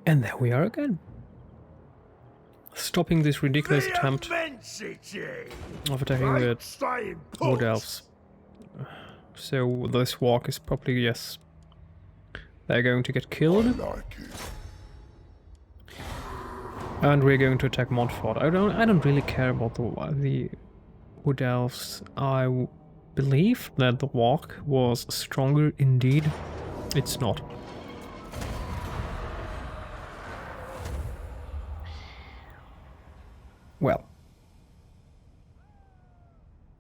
And there we are again. Stopping this ridiculous attempt of attacking the Woodelves. So this walk is probably, yes, they're going to get killed. And we're going to attack Montfort. I don't really care about the Woodelves. I believe that the walk was stronger indeed. It's not. Well,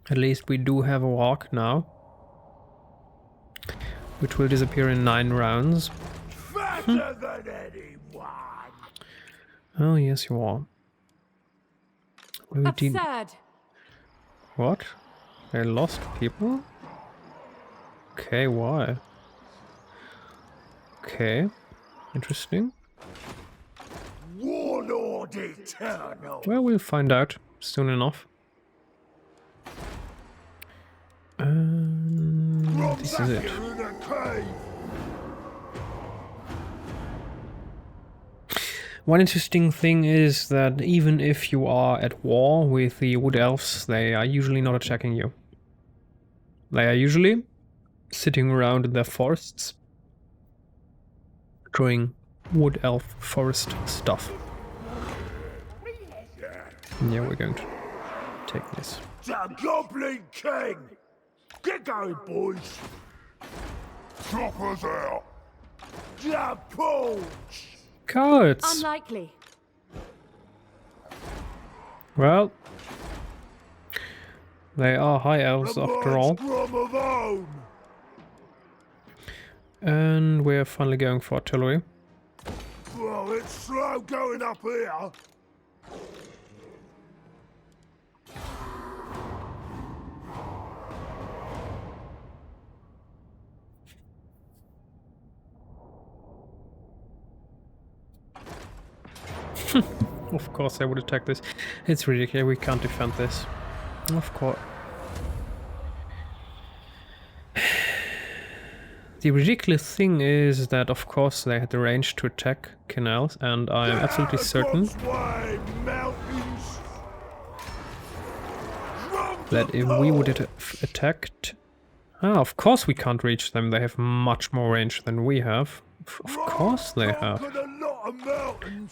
at least we do have a walk now, which will disappear in 9 rounds. Fatter than anyone. Oh yes, you are. Absurd. What? They lost people? Okay, why? Okay, interesting. Warlord eternal. Well, we'll find out soon enough. This is it. One interesting thing is that even if you are at war with the Wood Elves, they are usually not attacking you. They are usually sitting around in their forests, doing Wood Elf forest stuff. Yeah, we're going to take this. The Goblin King! Get going, boys! Choppers out! The Paunch! Cowards! Unlikely. Well, they are high elves after all. And we're finally going for artillery. Well, it's slow going up here. Of course I would attack this. It's ridiculous, we can't defend this. Of course. The ridiculous thing is that of course they had the range to attack canals, and I am absolutely certain that if we would have attacked... of course we can't reach them, they have much more range than we have. Of course they have.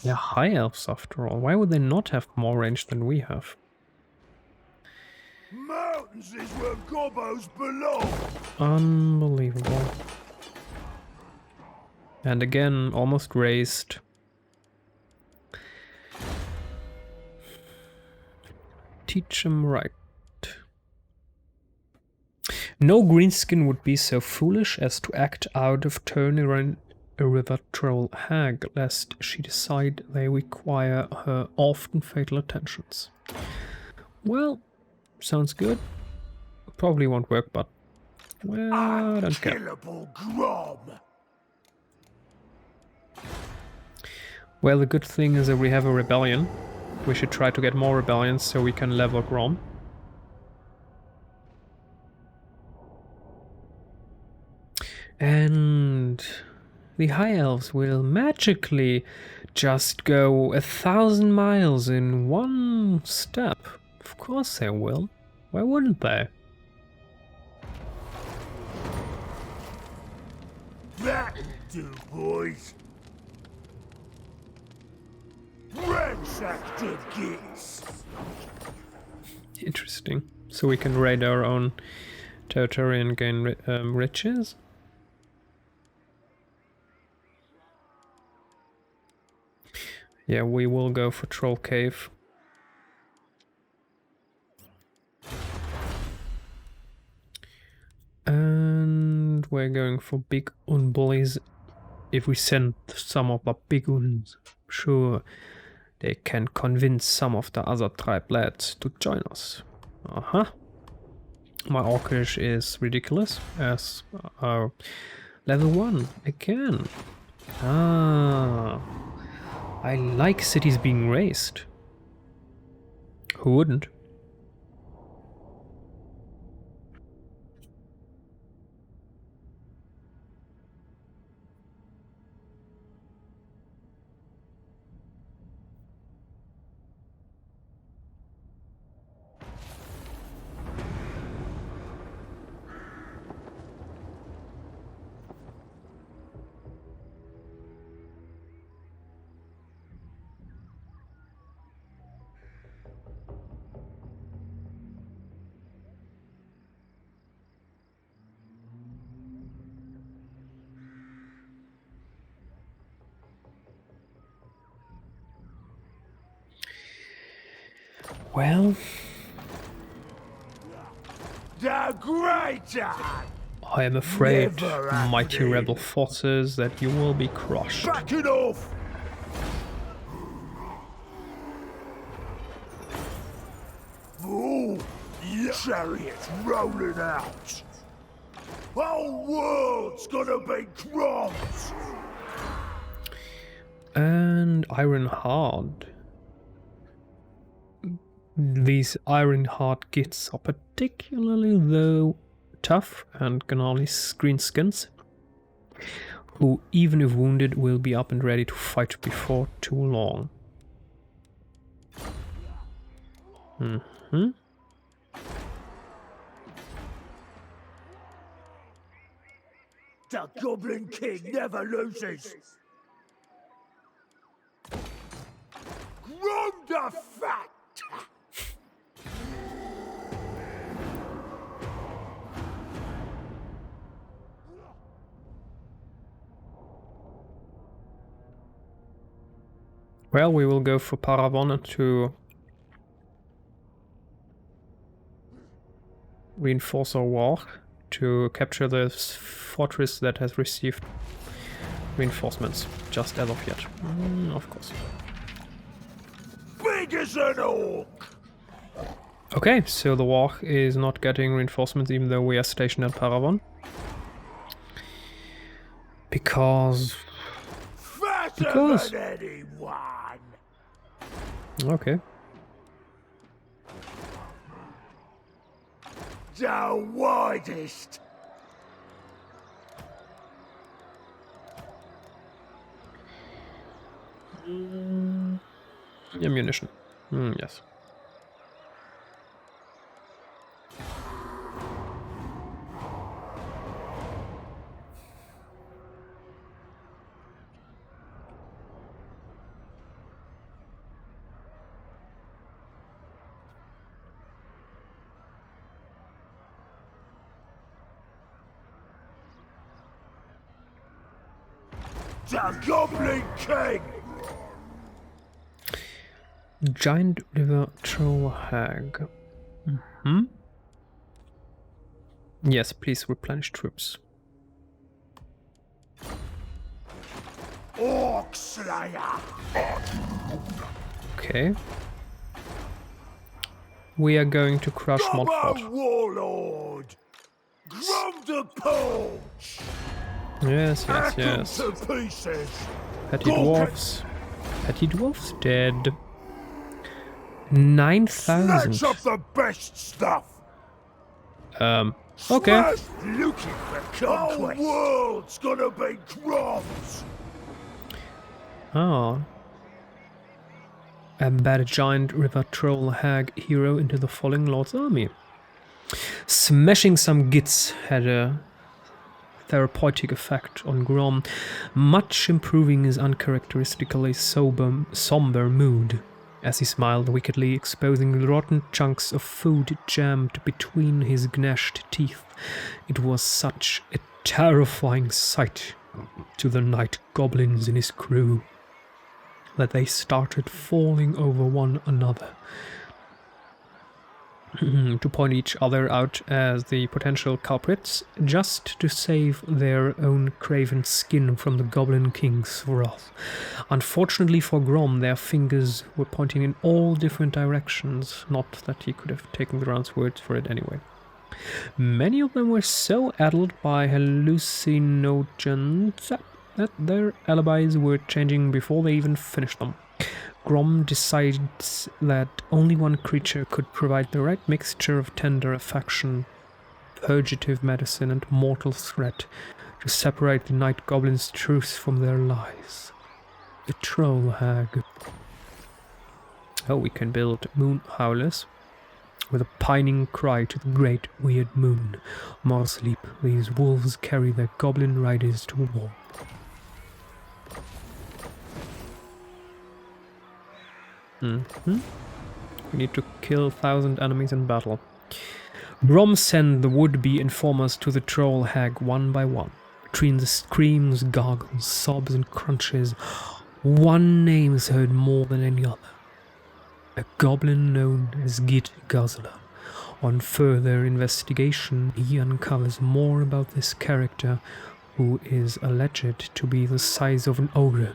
They're high elves after all. Why would they not have more range than we have? Mountains is where gobbos belong. Unbelievable. And again, almost raised. Teach them right. No greenskin would be so foolish as to act out of turn around a river troll hag, lest she decide they require her often fatal attentions. Well, sounds good. Probably won't work, but well, I don't care. GROM. Well, the good thing is that we have a rebellion. We should try to get more rebellions so we can level GROM. And the High Elves will magically just go 1,000 miles in one step. Of course they will. Why wouldn't they? That'll do, boys. Ransack the gates. Interesting. So we can raid our own territory and gain riches? Yeah, we will go for Troll Cave. And we're going for Big Unbullies. If we send some of the big uns, sure, they can convince some of the other tribe lads to join us. My Orcish is ridiculous as level 1 again. I like cities being raised. Who wouldn't? Well, The greater! I am afraid, Never mighty happening. rebel forces, that you will be crushed. Back it off! Ooh, yeah. Chariots rolling out. Whole world's gonna be crumbs. And Iron Hard. These Iron Hard Gits are particularly, though, tough and gnarly greenskins, who, even if wounded, will be up and ready to fight before too long. The Goblin King never loses. GROM the Fat! Well, we will go for Paravon to reinforce our war, to capture the fortress that has received reinforcements, just as of yet. Of course. Big as an orc! Okay, so the Waaagh is not getting reinforcements even though we are stationed at Paravon. Because... Fatter than anyone! Okay. The widest! Ammunition. Yes. The Goblin King! Giant River Troll Hag. Yes, please replenish troops. Orc Slayer! Okay. We are going to crush Gobbo Montfort. Warlord! GROM the Paunch! Yes, yes, Hack 'em yes. to pieces! Petty Go dwarfs. Petty dwarfs dead. 9,000. Snatch up the best stuff! Okay. Smash looking for conquest! The world's gonna be crumbs! Ah. Embed a giant river troll hag hero into the falling lord's army. Smashing some gits had a therapeutic effect on Grom, much improving his uncharacteristically somber mood. As he smiled wickedly, exposing rotten chunks of food jammed between his gnashed teeth. It was such a terrifying sight to the night goblins in his crew that they started falling over one another to point each other out as the potential culprits, just to save their own craven skin from the Goblin King's wrath. Unfortunately for Grom, their fingers were pointing in all different directions, not that he could have taken the round's words for it anyway. Many of them were so addled by hallucinogens that their alibis were changing before they even finished them. Grom decides that only one creature could provide the right mixture of tender affection, purgative medicine, and mortal threat to separate the night goblins' truth from their lies. The troll hag. Oh, we can build moon howlers with a pining cry to the great weird moon. More asleep, these wolves carry their goblin riders to war. We need to kill 1,000 enemies in battle. Grom sent the would-be informers to the troll hag one by one. Between the screams, gargles, sobs, and crunches, one name is heard more than any other. a goblin known as Git Guzzler. On further investigation, he uncovers more about this character, who is alleged to be the size of an ogre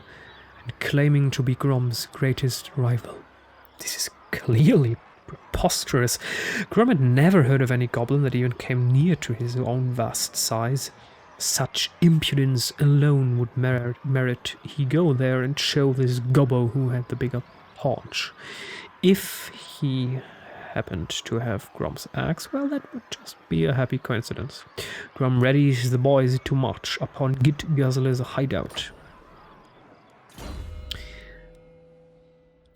and claiming to be Grom's greatest rival. This is clearly preposterous. Grom had never heard of any goblin that even came near to his own vast size. Such impudence alone would merit he go there and show this gobbo who had the bigger paunch. If he happened to have Grom's axe, well, that would just be a happy coincidence. Grom readies the boys to march upon Git Guzzler's hideout.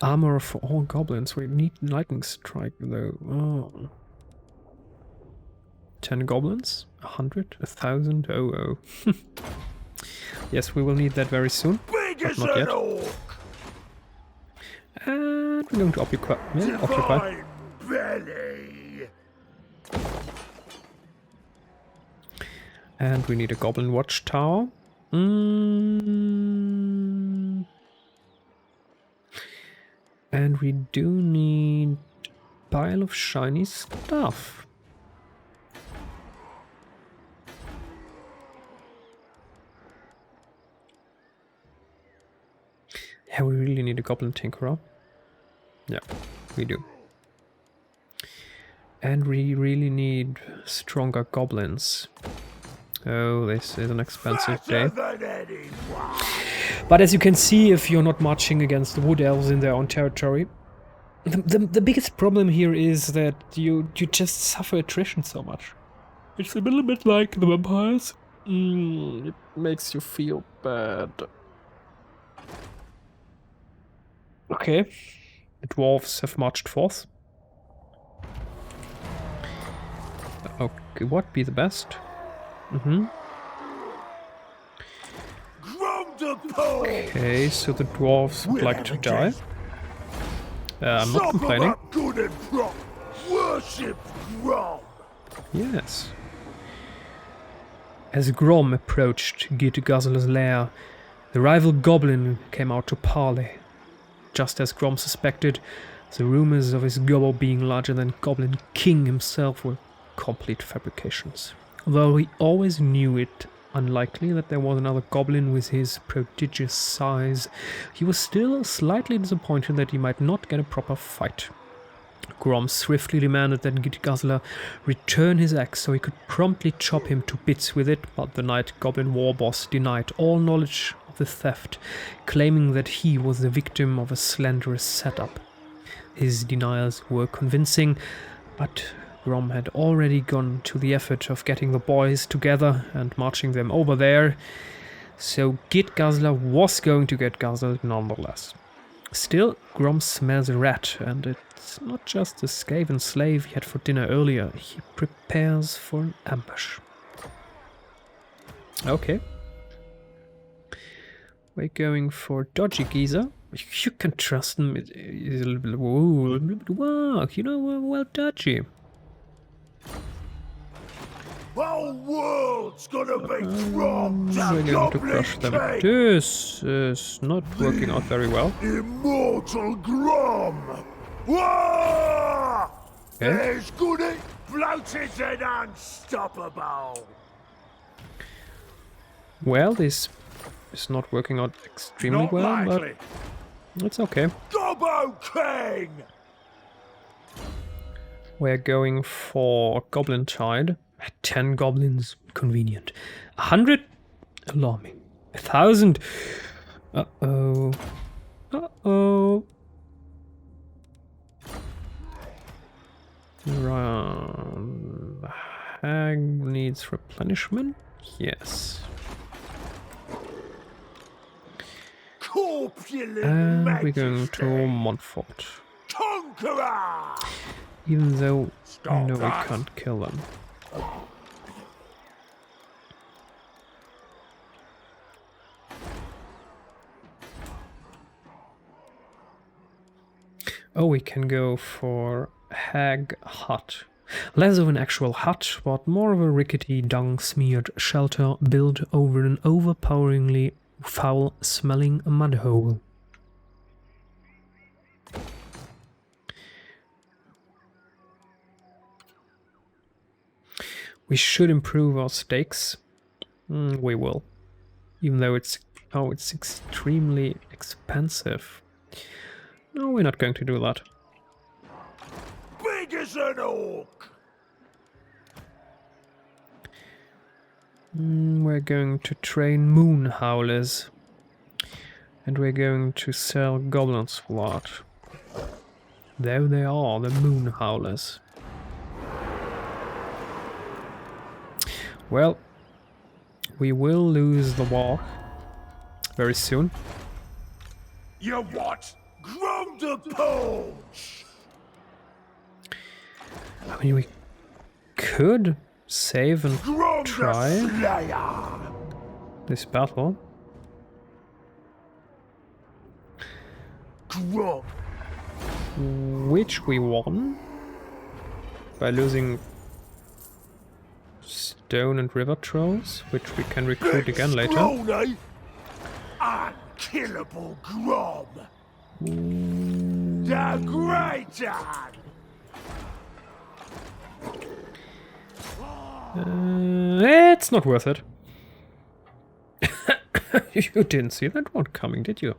Armor for all goblins. We need lightning strike though. Oh. 10 goblins? 100? 1,000? Oh. Yes, we will need that very soon. But not yet. And we're going to occupy. Yeah, occupy. Belly. And we need a goblin watchtower. And we do need a pile of shiny stuff. Yeah, we really need a goblin tinkerer. Yeah, we do. And we really need stronger goblins. Oh, this is an expensive day. But as you can see, if you're not marching against the Woodelves in their own territory, the biggest problem here is that you just suffer attrition so much. It's a little bit like the vampires. It makes you feel bad. Okay, the dwarves have marched forth. Okay, what be the best? Okay, so the dwarves would like to die. I'm not complaining. Worship Grom. Yes. As Grom approached Git Guzzler's lair, the rival goblin came out to parley. Just as Grom suspected, the rumors of his gobbo being larger than Goblin King himself were complete fabrications. Though he always knew it unlikely that there was another goblin with his prodigious size, he was still slightly disappointed that he might not get a proper fight. Grom swiftly demanded that Git Guzzler return his axe so he could promptly chop him to bits with it, but the Night Goblin war boss denied all knowledge of the theft, claiming that he was the victim of a slanderous setup. His denials were convincing, but Grom had already gone to the effort of getting the boys together and marching them over there, so Git Guzzler was going to get guzzled nonetheless. Still, Grom smells a rat, and it's not just the Skaven slave he had for dinner earlier. He prepares for an ambush. Okay. We're going for Dodgy Geezer. You can trust him. He's a little bit, whoa, a little bit Waaagh, you know, well dodgy. Whole world's gonna be Grom We're going to crush them. This is not working out very well. Immortal Grom. Waaagh! Okay. As good as bloated and unstoppable. Well, this is not working out extremely Not well, likely. but it's okay. Gobbo King. We're going for Goblin Tide. 10 goblins, convenient. 100, alarming. 1,000, uh-oh. Uh-oh. The hag needs replenishment? Yes. Corpulent And we're going majesty. to Montfort. Conqueror. Even though I know we that. can't kill them. Oh, we can go for Hag Hut. Less of an actual hut, but more of a rickety, dung-smeared shelter built over an overpoweringly foul-smelling mud hole. We should improve our stakes. We will. Even though it's extremely expensive. No, we're not going to do that. Big as an orc. We're going to train moon howlers. And we're going to sell goblins for that. There they are, the moon howlers. Well, we will lose the war very soon. You what? GROM THE PAUNCH. I mean, we could save and GROM try the Slayer. this battle. GROM. Which we won by losing stone and river trolls, which we can recruit again later. Scrawny, unkillable GROM. The Great One. It's not worth it. You didn't see that one coming, did you?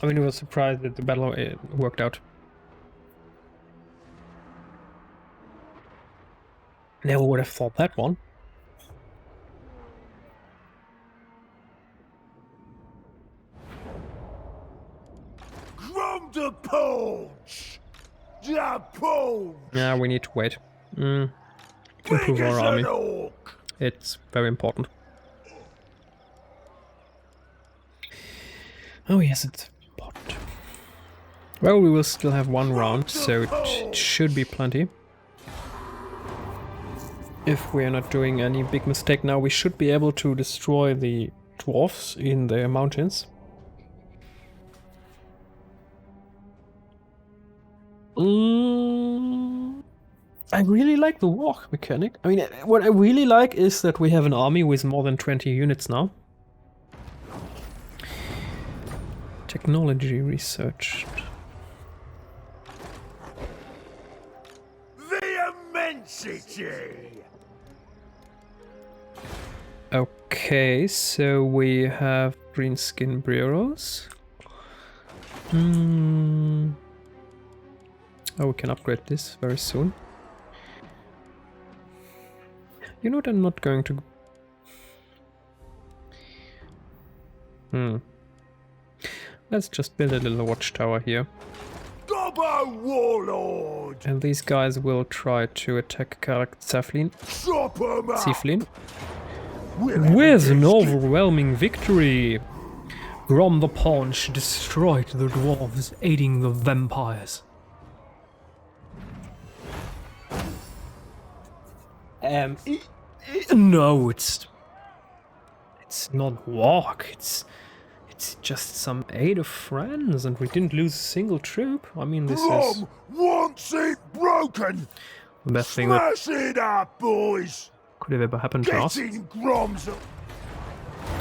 I mean, I was surprised that the battle worked out. Never would have thought that one. GROM THE PAUNCH. The Paunch. Yeah, we need to wait. To improve our army. It's very important. Oh yes, it's important. Well, we will still have one round, so it should be plenty. If we're not doing any big mistake now, we should be able to destroy the dwarves in the mountains. I really like the Waaagh mechanic. I mean, what I really like is that we have an army with more than 20 units now. Technology researched. The Immensity. Okay, so we have greenskin bureaus. Oh, we can upgrade this very soon. You know what, I'm not going to... Let's just build a little watchtower here. Gobbo Warlord. And these guys will try to attack Karak Ziflin. Chop 'em up. With an overwhelming victory! GROM the Paunch destroyed the dwarves, aiding the vampires. No, it's not Waaagh. It's just some aid of friends, and we didn't lose a single troop. I mean, this is GROM wants it broken. the best thing that Smash it up, boys. could have ever happened to us. Getting GROMs up.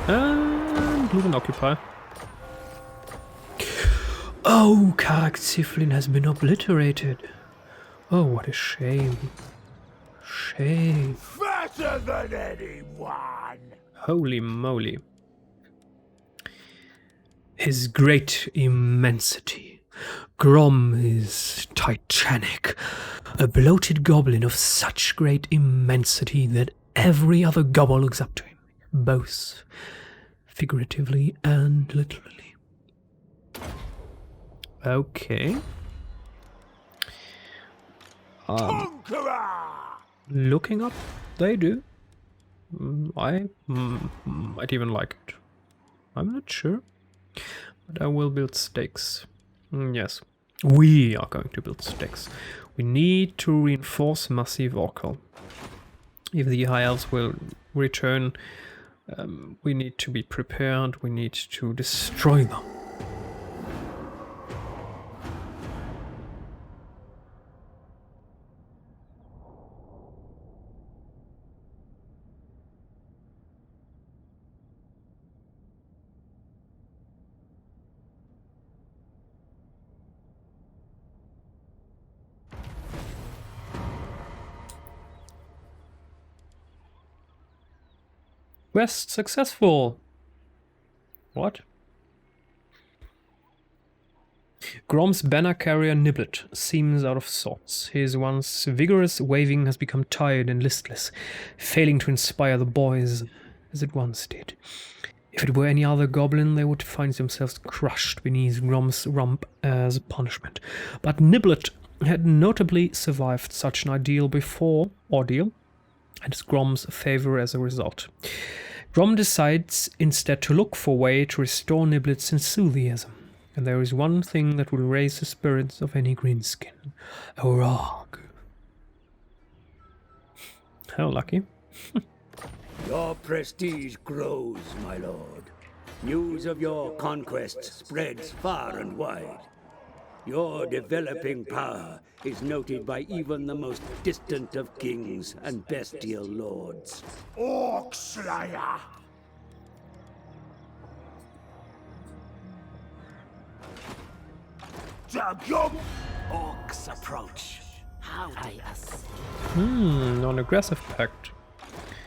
And move and occupy. Oh, Karak Ziflin has been obliterated. Oh, what a shame. Shame. Fatter than anyone. Holy moly. His great immensity. GROM is titanic. A bloated goblin of such great immensity that every other gobble looks up to him, both figuratively and literally. Okay. Conqueror. Looking up, they do. I might even like it. I'm not sure. But I will build stakes. Yes. We are going to build stakes. We need to reinforce Massive Oracle. If the High Elves will return, we need to be prepared. We need to destroy them. Quest successful. What? Grom's banner carrier Niblet seems out of sorts. His once vigorous waving has become tired and listless, failing to inspire the boys as it once did. If it were any other goblin, they would find themselves crushed beneath Grom's rump as a punishment. But Niblet had notably survived such an ordeal, and has Grom's favor as a result. Grom decides instead to look for a way to restore Niblet's enthusiasm. And there is one thing that will raise the spirits of any greenskin. A Waaagh. How lucky. Your prestige grows, my lord. News of your conquest spreads far and wide. Your developing power is noted by even the most distant of kings and bestial lords. Orc Slayer! Daggum! Orcs approach. How they us? Non-aggressive pact.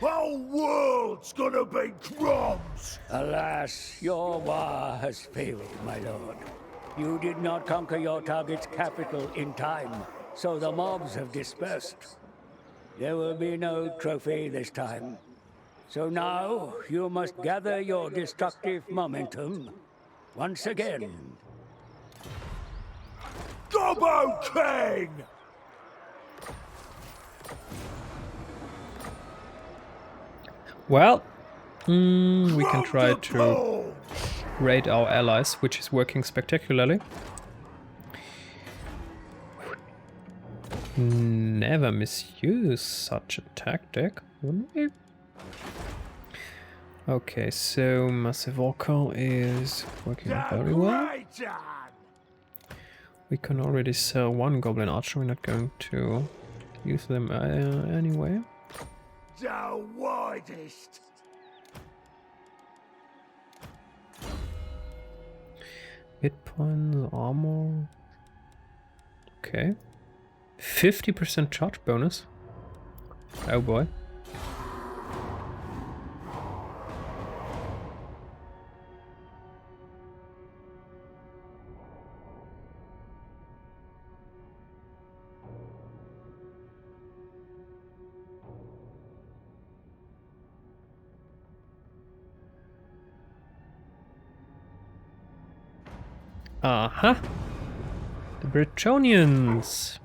Whole world's gonna be Groms! Alas, your Waaagh has failed, my lord. You did not conquer your target's capital in time, so the mobs have dispersed. There will be no trophy this time. So now, you must gather your destructive momentum once again. Gobbo King! Well, we can try GROM the to Paunch! raid our allies, which is working spectacularly. Never misuse such a tactic, wouldn't we? Okay, so Massive Orcal is working very well. Reikland! We can already sell one Goblin Archer, we're not going to use them anyway. The widest! Hit points, armor. Okay. 50% charge bonus. Oh boy. Aha! The Bretonians!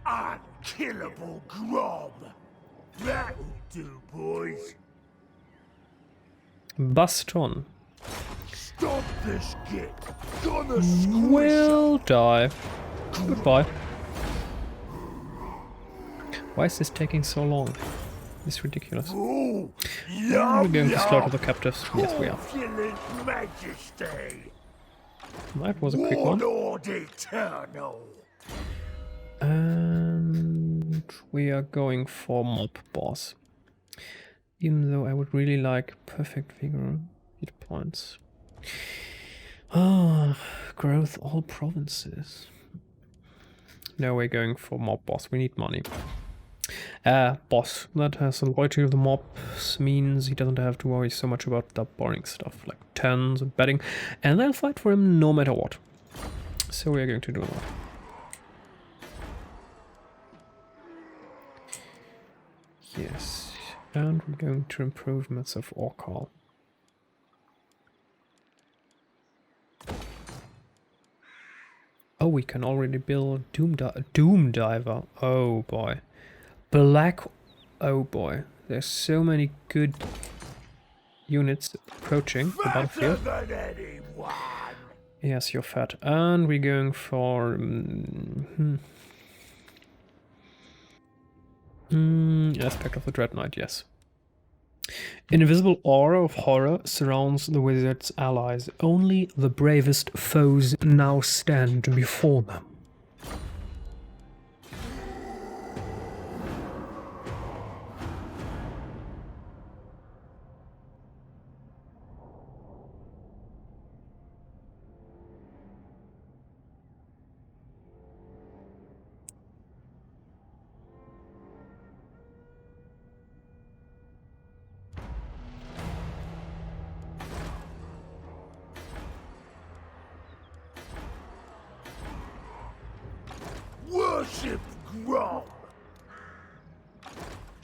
Unkillable Grom! That'll do, boys. Baston. Stop this git! Gonna squish Will die. Goodbye. Why is this taking so long? It's ridiculous. Ooh, We're going to slaughter the captives. Yes, we are. Corpulent Majesty! That was a quick one. Warlord Eternal! And we are going for mob boss. Even though I would really like perfect vigor hit points. Ah, growth all provinces. No, we're going for mob boss. We need money. Boss that has the loyalty of the mobs means he doesn't have to worry so much about the boring stuff like turns and betting, and they'll fight for him no matter what. So we are going to do that. Yes, and we're going to improvements of Orcal. Oh, we can already build Doom Diver. Oh boy. Black. Oh boy. There's so many good units approaching the battlefield. Fatter than anyone! Yes, you're fat. And we're going for... Aspect of the Dread Knight, yes. An invisible aura of horror surrounds the wizard's allies. Only the bravest foes now stand before them. worship Grom,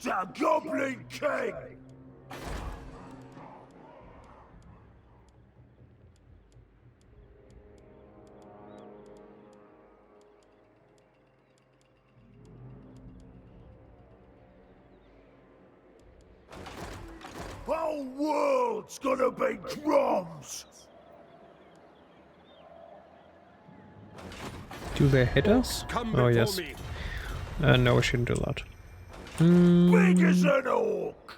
the Goblin King. Whole world's gonna be Grom's. Do they hit us? Oh yes. No, we shouldn't do that. Big as an orc.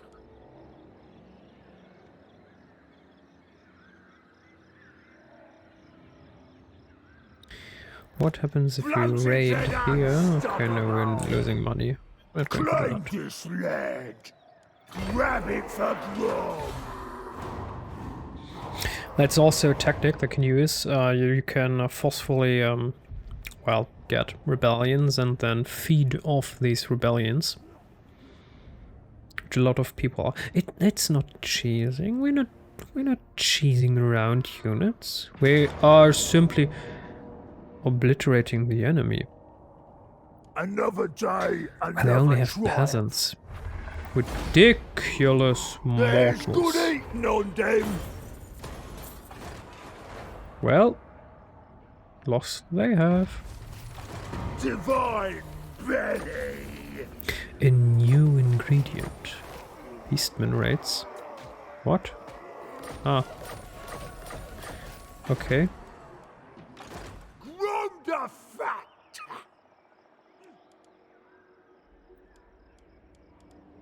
What happens if we raid here? Okay, no, we're losing money. Not going to do Claim that. this land. Grab it for Grom. That's also a tactic they can use. You can forcefully, well, get rebellions and then feed off these rebellions. Which a lot of people are. It's not cheesing. We're not cheesing around units. We are simply obliterating the enemy. Another day, And they another only have try. peasants. Ridiculous There's mortals. good eating on them. Well, lost they have. Divine belly. A new ingredient. Beastman raids. What? Ah. Okay. Grom the fat.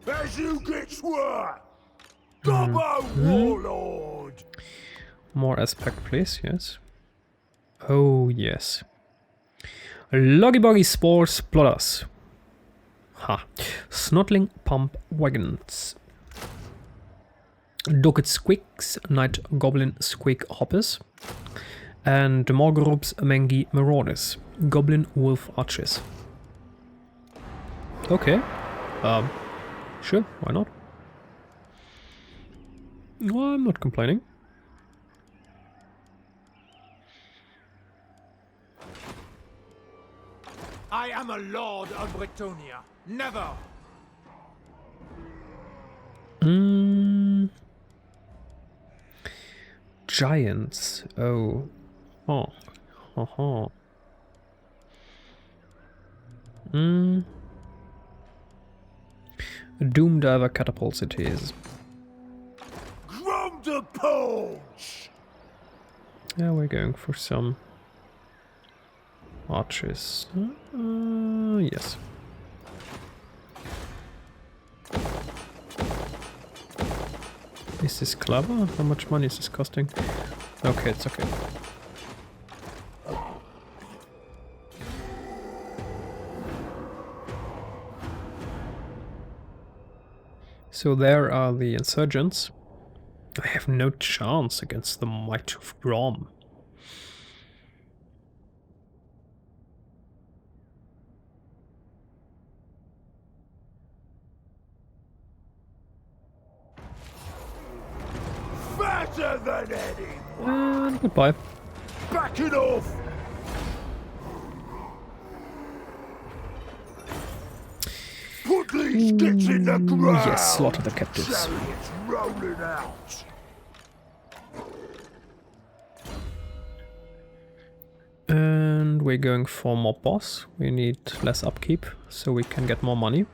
As you get swear. Gobbo warlord. More aspect, please. Yes. Oh, yes. Loggy Boggy Spores Plotters. Ha. Snotling Pump Wagons. Docket Squicks, Night Goblin Squeak Hoppers. And Morgrubs Mengi Marauders. Goblin Wolf Archers. Okay. Sure, why not? Well, I'm not complaining. I am a lord of Bretonia. Never! Giants. Oh. Oh. Oh. Doom Diver catapults it is. Grom the Paunch. Yeah, we're going for some archers. Yes. Is this clever? How much money is this costing? Okay, it's okay. So there are the insurgents. I have no chance against the might of Grom. Fatter than any. And goodbye. Back it off. Put these sticks in the ground. Yes, slaughter the captives. Chariots rolling out. And we're going for mob boss. We need less upkeep so we can get more money.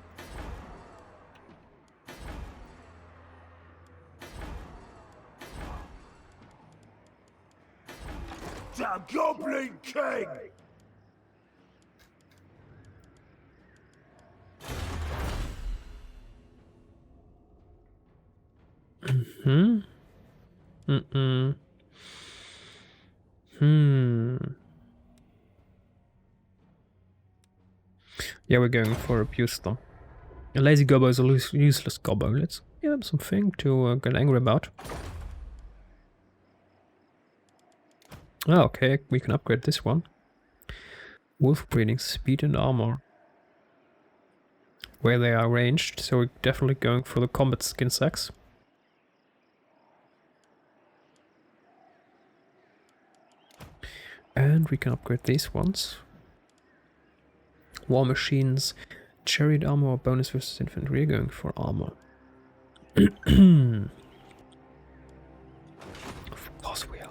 The Goblin King. Yeah, we're going for abuse them. A lazy gobbo is a useless gobbo. Let's give him something to get angry about. Oh, okay, we can upgrade this one. Wolf breeding, speed and armor. Where they are ranged, so we're definitely going for the combat skin sacks. And we can upgrade these ones. War machines, chariot armor, or bonus versus infantry. We're going for armor. Of course we are.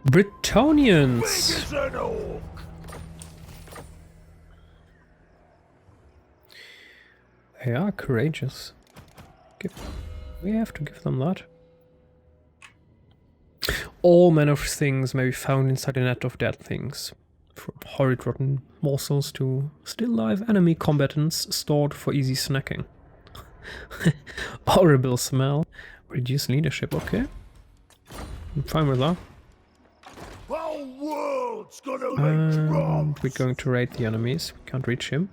Bretonnians! Big as an orc. They are courageous. We have to give them that. All manner of things may be found inside a net of dead things. From horrid rotten morsels to still live enemy combatants stored for easy snacking. Horrible smell. Reduce leadership, okay. I'm fine with that. Whole world's gonna be And Groms. we're going to raid the enemies. We can't reach him.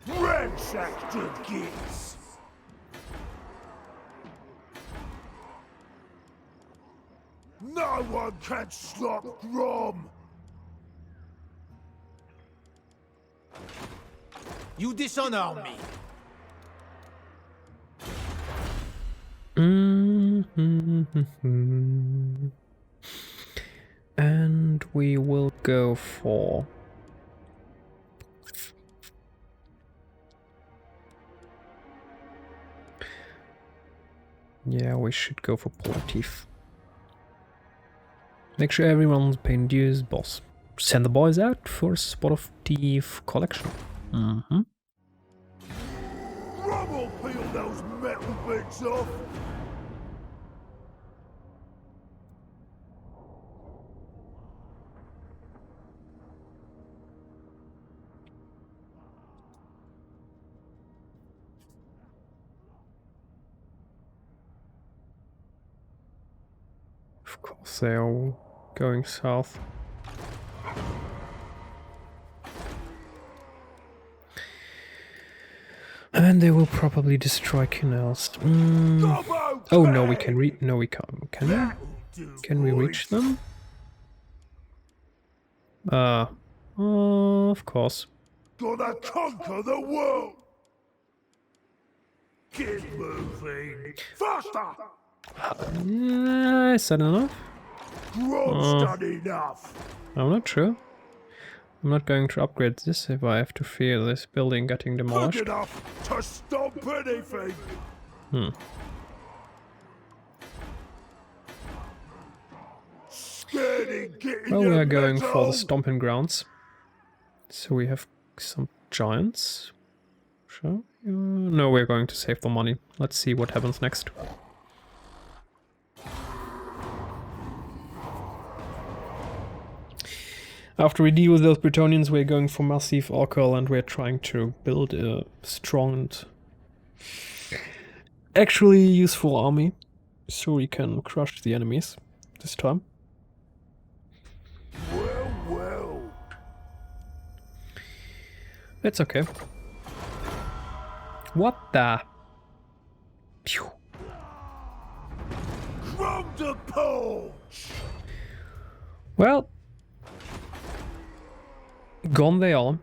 Ransacked to geese. No one can stop Grom. You dishonor me. And we will go for... Yeah, we should go for Politif. Make sure everyone's paying dues, boss. Send the boys out for a spot of thief collection. Mm-hmm. Grom will peel those metal bits off. Of course, they are going south. And they will probably destroy canals. Gobbo Oh no, we Bay. can reach. No, we can't. Can That'll we? do, Can we boys. reach them? Of course. Gonna conquer the world. Get moving. Faster. Is that enough? Grom's done enough. I'm not sure. I'm not going to upgrade this if I have to fear this building getting Good demolished. enough to stomp anything. Steady getting Well, we your are going for the metal. stomping grounds. So we have some giants. Sure. No, we're going to save the money. Let's see what happens next. After we deal with those Bretonnians, we're going for massive Orcal and we're trying to build a strong and actually useful army so we can crush the enemies this time. Well, well. It's okay. What the? Phew. GROM THE PAUNCH. Well, gone they are.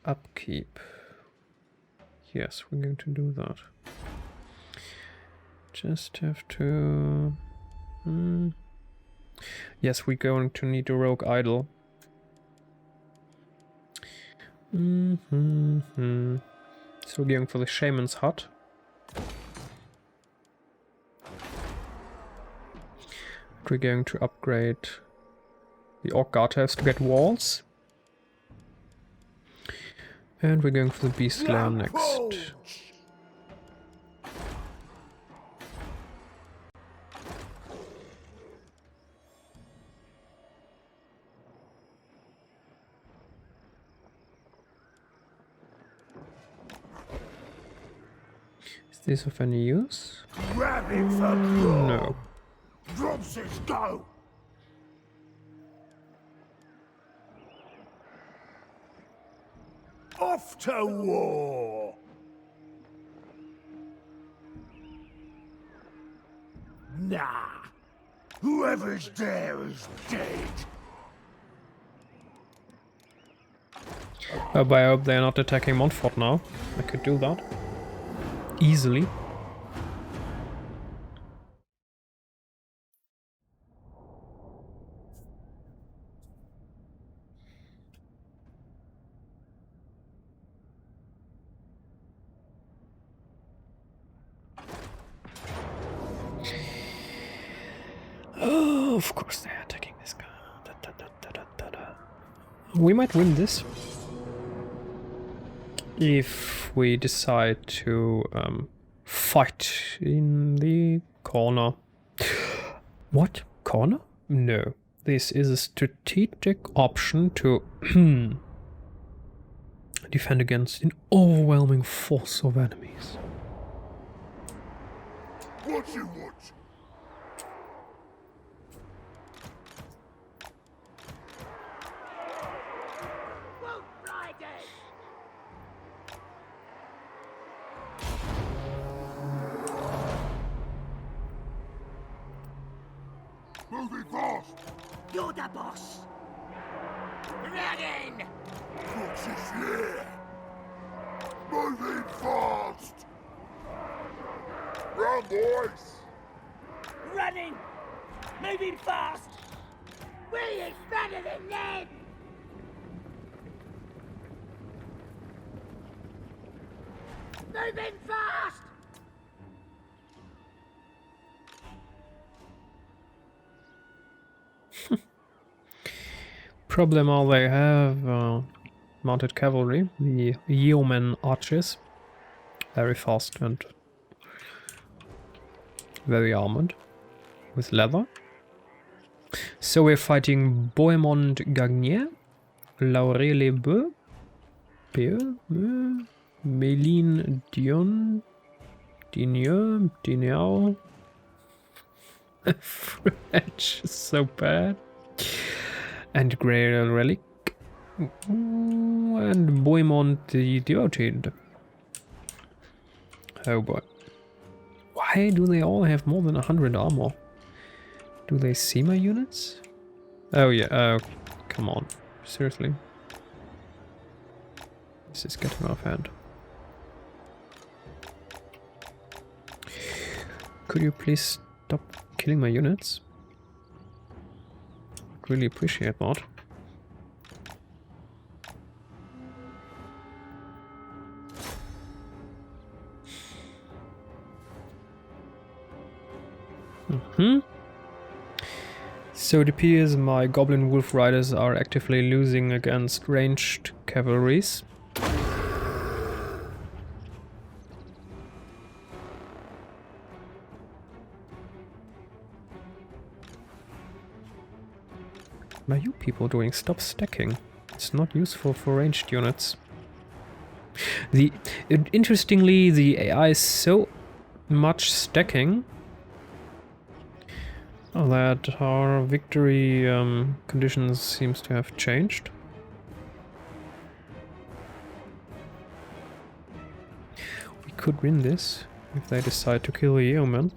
Upkeep. Yes, we're going to do that. Just have to... Yes, we're going to need a rogue idol. So we're going for the shaman's hut. We're going to upgrade the orc guardhouse to get walls. And we're going for the beast slayer next. Paunch. Is this of any use? Grab him for Grom. No. Grom says go. Off to war! Nah. Whoever's there is dead. But I hope they're not attacking Montfort now. I could do that. Easily. Oh, of course they're attacking this guy. We might win this. If we decide to fight in the corner. What? Corner? No. This is a strategic option to defend against an overwhelming force of enemies. What you want? Moving fast! You're the boss! Running! What's this here? Moving fast! Run, boys! Running! Moving fast! We're better than them! Moving fast! Problem all they have mounted cavalry, the yeoman archers, very fast and very armored with leather. So we're fighting Bohemond Gagnier, Laurel Beu, Méline Dion, Digneux, Dignau. French is so bad. And Grey Relic. And Bohemond the Devoted. Oh boy. Why do they all have more than 100 armor? Do they see my units? Oh yeah, oh, come on. Seriously? This is getting off hand. Could you please stop killing my units? I'd really appreciate that. So it appears my Goblin Wolf Riders are actively losing against ranged cavalries. What are you people doing? Stop stacking. It's not useful for ranged units. Interestingly, the AI is so much stacking that our victory conditions seems to have changed. We could win this if they decide to kill the yeoman.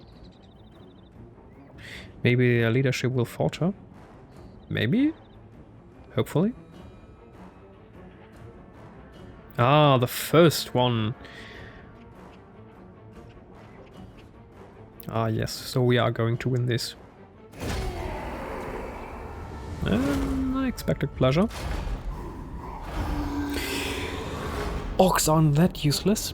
Maybe their leadership will falter. Maybe? Hopefully. Ah, the first one. Ah, yes, so we are going to win this. Unexpected pleasure. Orcs aren't that useless.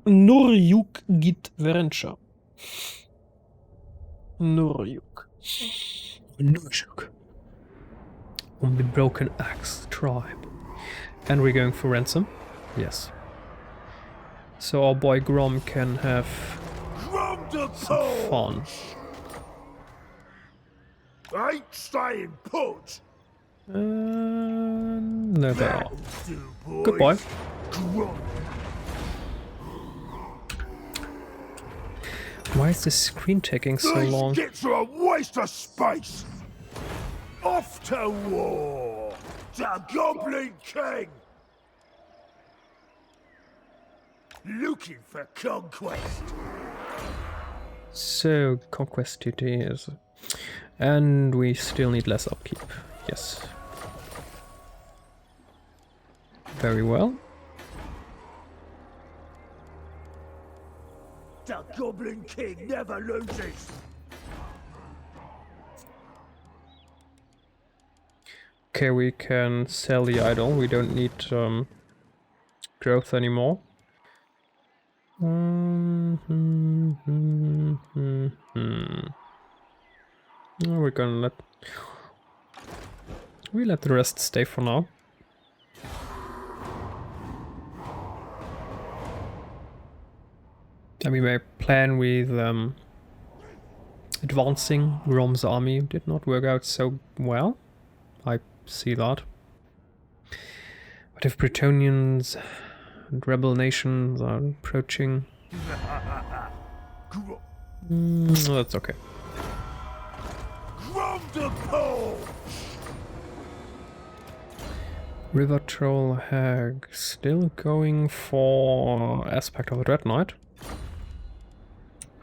Norjuk git Verencha. Norjuk. Norjuk. On the Broken Axe tribe. And we're going for ransom? Yes. So our boy Grom can have GROM THE some fun. PAUNCH! I ain't staying put! No, they are. That'll do, boys. Goodbye. GROM. Why is this screen taking so long? These skits are a waste of space! Off to war! The Goblin King! Looking for conquest! So, conquest it is. And we still need less upkeep. Yes. Very well. The Goblin King never loses! Okay, we can sell the idol. We don't need growth anymore. We're gonna let the rest stay for now. And we may plan with advancing GROM's army. Did not work out so well. I see that. But if Bretonnians and rebel nations are approaching... that's okay. GROM THE PAUNCH! River Troll Hag still going for aspect of the Dread Knight.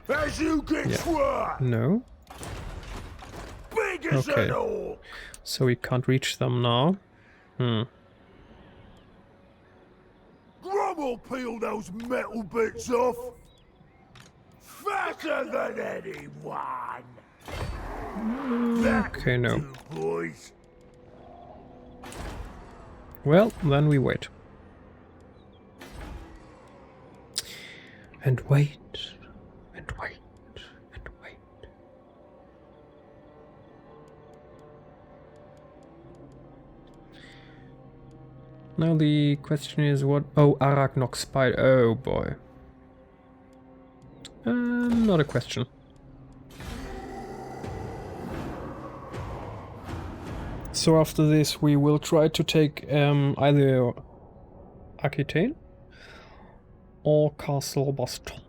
As you get sworn! No. Big as Okay. an orc! So we can't reach them now. GROM will peel those metal bits off! Fatter than anyone! Okay, no. You boys! Well, then we wait. And wait. And wait. And wait. Now the question is what... Oh, Arachnok Spider. Oh boy. Not a question. So after this we will try to take either Aquitaine or Castle Baston.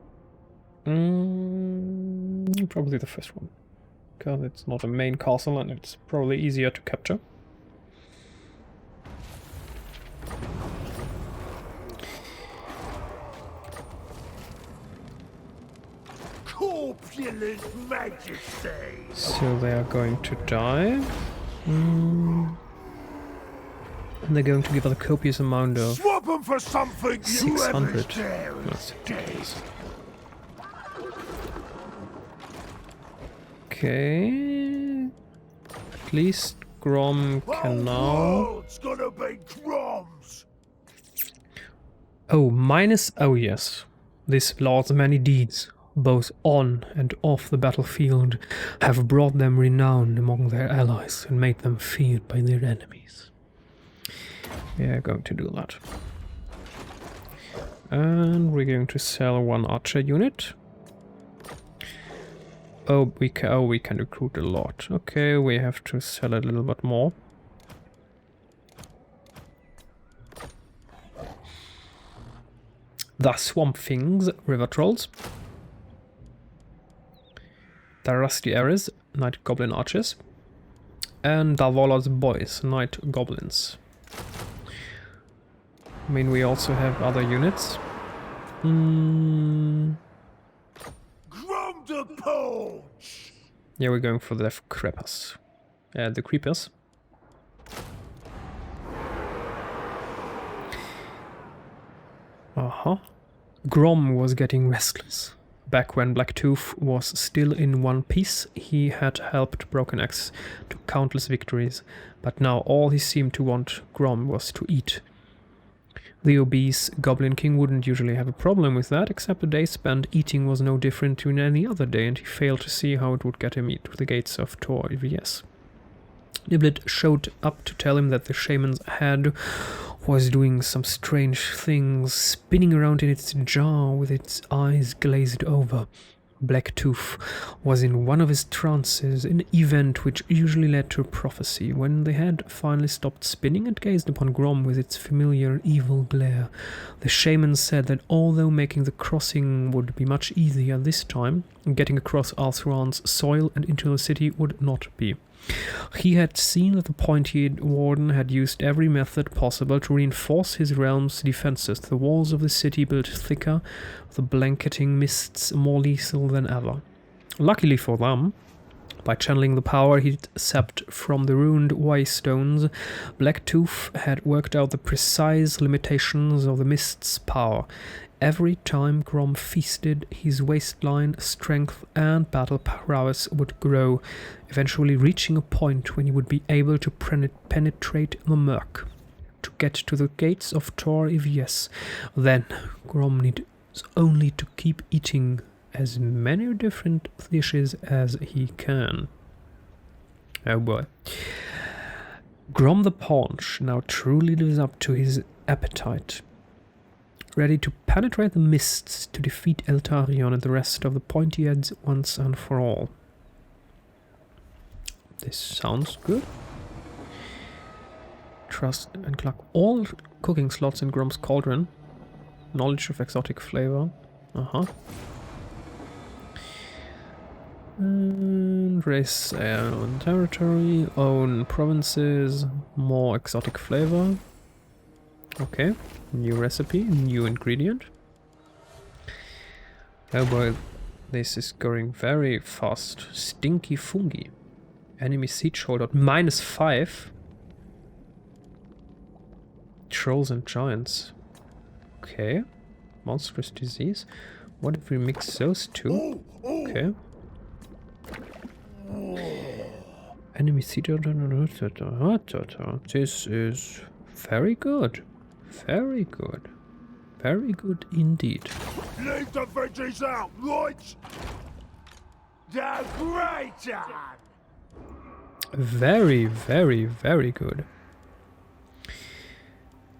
Probably the first one, because it's not a main castle and it's probably easier to capture. Corpulent majesty! So they are going to die. And they're going to give us a copious amount of Swap 'em for something you 600. ever dare. That's ridiculous. Okay. At least GROM can now... World's gonna be GROM's! Oh, minus... Oh yes. This Lord's many deeds, both on and off the battlefield, have brought them renown among their allies and made them feared by their enemies. We are going to do that. And we're going to sell one archer unit. Oh, we can recruit a lot. Okay, we have to sell a little bit more. The Swamp Things, River Trolls. The Rusty Ares, Night Goblin Archers. And the Warlord's Boys, Night Goblins. I mean, we also have other units. GROM THE PAUNCH! Yeah, we're going for the Creepers. The Creepers. GROM was getting restless. Back when Blacktooth was still in one piece, he had helped Broken Axe to countless victories, but now all he seemed to want GROM was to eat. The obese Goblin King wouldn't usually have a problem with that, except the day spent eating was no different to any other day, and he failed to see how it would get him to the gates of Tor EVS. Niblet showed up to tell him that the shaman's head was doing some strange things, spinning around in its jar with its eyes glazed over. Blacktooth was in one of his trances, an event which usually led to a prophecy. When the head finally stopped spinning and gazed upon GROM with its familiar evil glare, the shaman said that although making the crossing would be much easier this time, Getting across Eltharion's soil and into the city would not be. He had seen that the pointy warden had used every method possible to reinforce his realm's defenses. The walls of the city built thicker, the blanketing mists more lethal than ever. Luckily for them, by channeling the power he'd sapped from the ruined waystones, Blacktooth had worked out the precise limitations of the mist's power. Every time Grom feasted, his waistline, strength, and battle prowess would grow, eventually reaching a point when he would be able to penetrate the murk. To get to the gates of Tor Ivies, then Grom needs only to keep eating as many different dishes as he can. Oh boy. Grom the Paunch now truly lives up to his appetite. Ready to penetrate the mists to defeat Eltharion and the rest of the pointy heads once and for all. This sounds good. Trust and cluck all cooking slots in Grom's cauldron. Knowledge of exotic flavor. And raise own territory, own provinces, more exotic flavor. Okay, new recipe, new ingredient. Oh boy, this is going very fast. Stinky fungi. Enemy siege holder -5. Trolls and giants. Okay. Monstrous disease. What if we mix those two? Okay. Enemy siege holder. This is very good. Very good. Very good indeed. Leave the veggies out, right? The greater! Very, very, very good.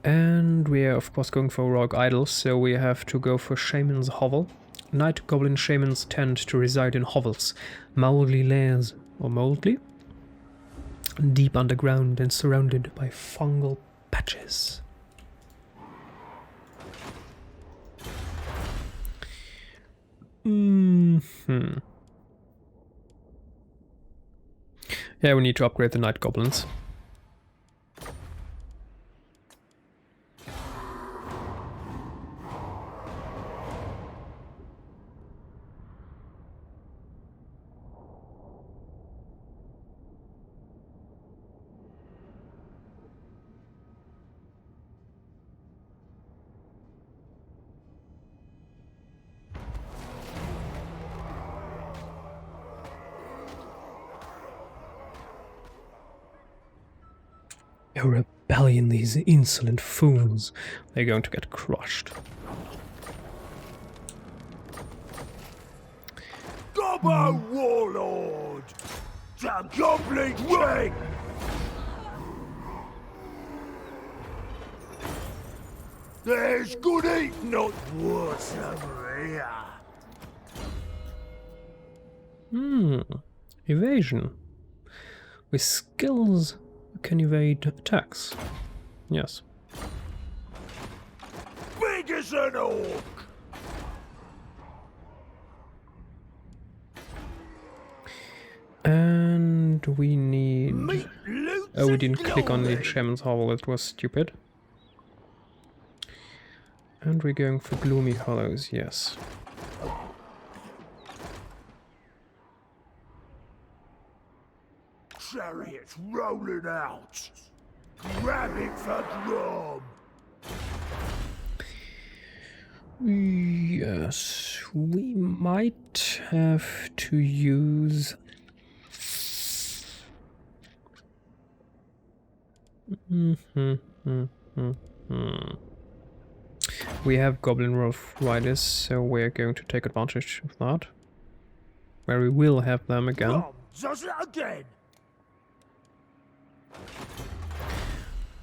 And we are of course going for rogue idols, so we have to go for Shaman's Hovel. Night Goblin Shamans tend to reside in hovels, mouldy lairs, or moldly, deep underground and surrounded by fungal patches. Yeah, we need to upgrade the Night Goblins. A rebellion, these insolent fools. They're going to get crushed. Gobbo Warlord! The Goblin King! There's good eat, not worse over here. Evasion. With skills, you can evade attacks. Yes. Big as an orc! And we need... Meat, loot, Oh, we and didn't click on the glory. Shaman's Hovel, it was stupid. And we're going for Gloomy Hollows, yes. Chariots rolling out. Grab it for Grom. Yes, we might have to use... We have Goblin Wolf Riders, so we're going to take advantage of that. Where we will have them again. Grom does it again.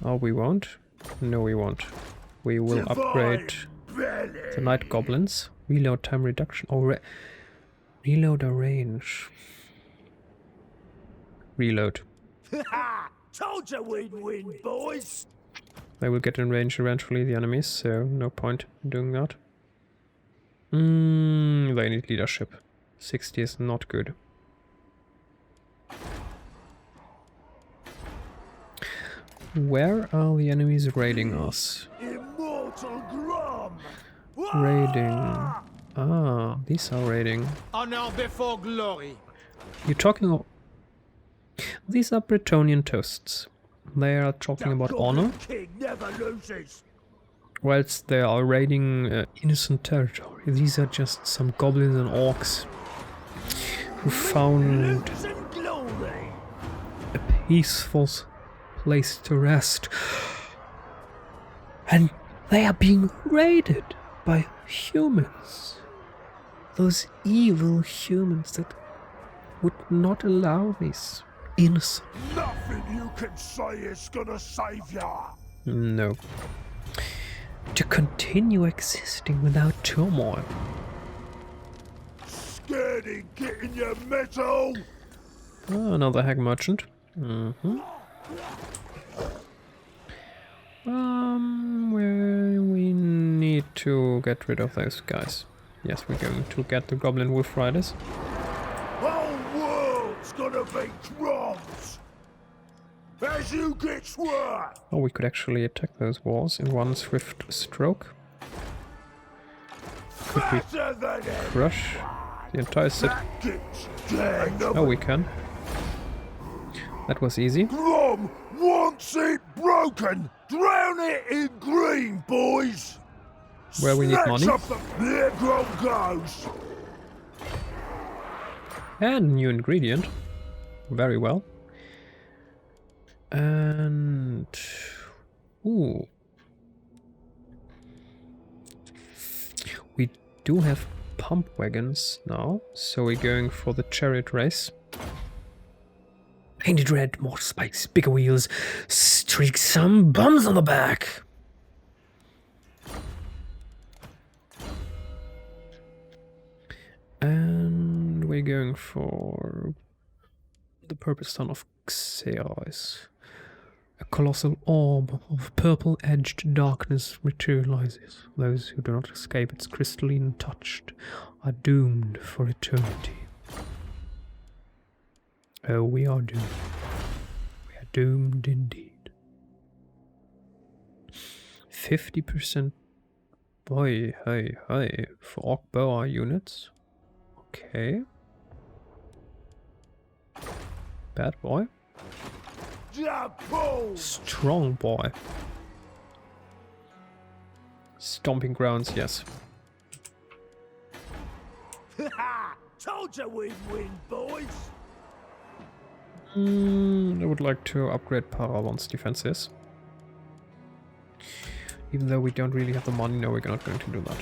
Oh, we won't? No, we won't. We will upgrade Belly. the Night Goblins. Reload time reduction. Oh, reload a range. Reload. Ha! Told you we'd win, boys. They will get in range eventually, the enemies, so no point in doing that. They need leadership. 60 is not good. Where are the enemies raiding us? Immortal Grom! Raiding. Ah, these are raiding. Honor before glory. You're talking of... These are Bretonnian toasts. They are talking about honor, King never loses. whilst they are raiding innocent territory. These are just some goblins and orcs who found Lose and glory. a peaceful place to rest. And they are being raided by humans. Those evil humans that would not allow these innocent. Nothing you can say is gonna save ya. No. To continue existing without turmoil. Scared in getting your metal. Ah, another hag merchant. We need to get rid of those guys. Yes, we're going to get the goblin wolf riders. Whole world's gonna be drums. As you get swear. Oh, we could actually attack those walls in one swift stroke. Could we Better than crush the entire city? gets dead. Oh, we can. That was easy. Grom wants it broken. Drown it in green, boys. Where we need Snatch money. up there Grom goes. And new ingredient. Very well. And... Ooh. We do have pump wagons now, so we're going for the chariot race. Painted red, more spikes, bigger wheels, streak some bums on the back. And we're going for the purple stone of Xeris. A colossal orb of purple-edged darkness materializes. Those who do not escape its crystalline touch are doomed for eternity. Oh, we are doomed. We are doomed indeed. 50%. Boy, hey, for Orc Boa units. Okay. Bad boy. Strong boy. Stomping grounds, yes. Told you we'd win, boys. I would like to upgrade Paravon's defenses. Even though we don't really have the money, no, we're not going to do that.